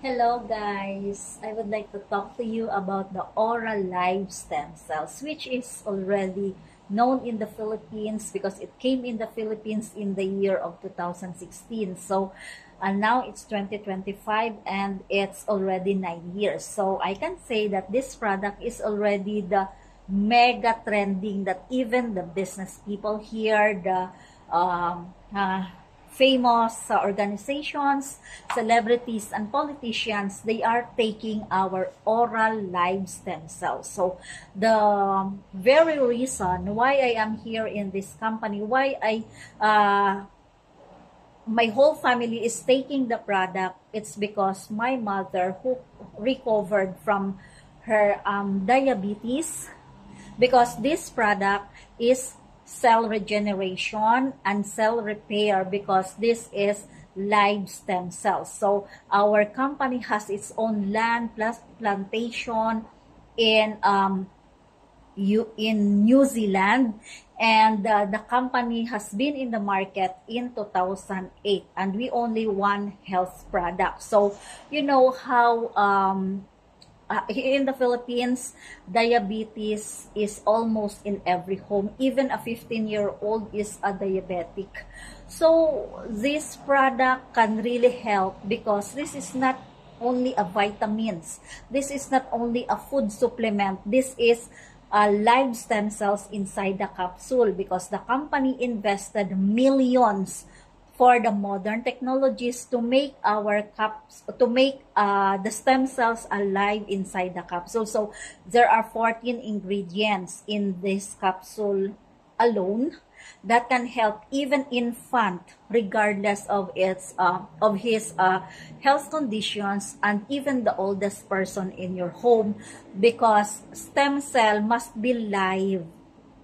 Hello guys! I would like to talk to you about the Oral Live Stem Cells, which is already known in the Philippines because it came in the Philippines in the year of 2016. So now it's 2025 and it's already 9 years. So I can say that this product is already the mega trending that even the business people here, the famous organizations, celebrities, and politicians, they are taking our oral live stem cells. So the very reason why I am here in this company, why my whole family is taking the product, it's because my mother, who recovered from her diabetes, because this product is cell regeneration and cell repair, because this is live stem cells. So our company has its own land plus plantation in New Zealand, and the company has been in the market in 2008, and we only one health product. So you know how in the Philippines, diabetes is almost in every home. Even a 15-year-old is a diabetic. So this product can really help, because this is not only a vitamins. This is not only a food supplement. This is live stem cells inside the capsule, because the company invested millions for the modern technologies to make the stem cells alive inside the capsule. So there are 14 ingredients in this capsule alone that can help even infant, regardless of his health conditions, and even the oldest person in your home, because stem cell must be live,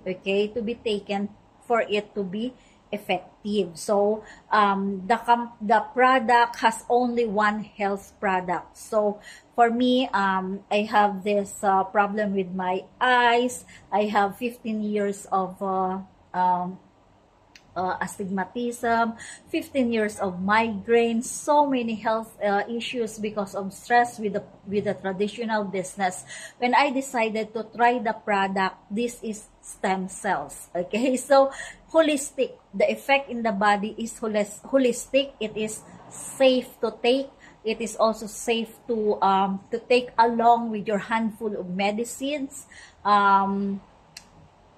okay, to be taken for it to be effective. So the product has only one health product. So for me, I have this problem with my eyes. I have 15 years of astigmatism, 15 years of migraines, so many health issues because of stress with the traditional business. When I decided to try the product, this is stem cells. Okay, so holistic. The effect in the body is holistic. It is safe to take. It is also safe to take along with your handful of medicines.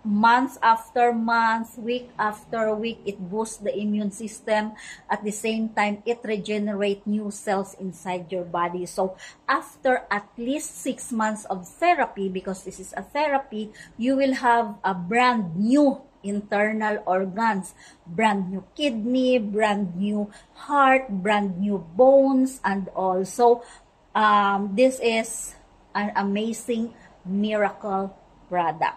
Month after month, week after week, it boosts the immune system. At the same time, it regenerates new cells inside your body. So after at least 6 months of therapy, because this is a therapy, you will have a brand new internal organs, brand new kidney, brand new heart, brand new bones, and also this is an amazing miracle product.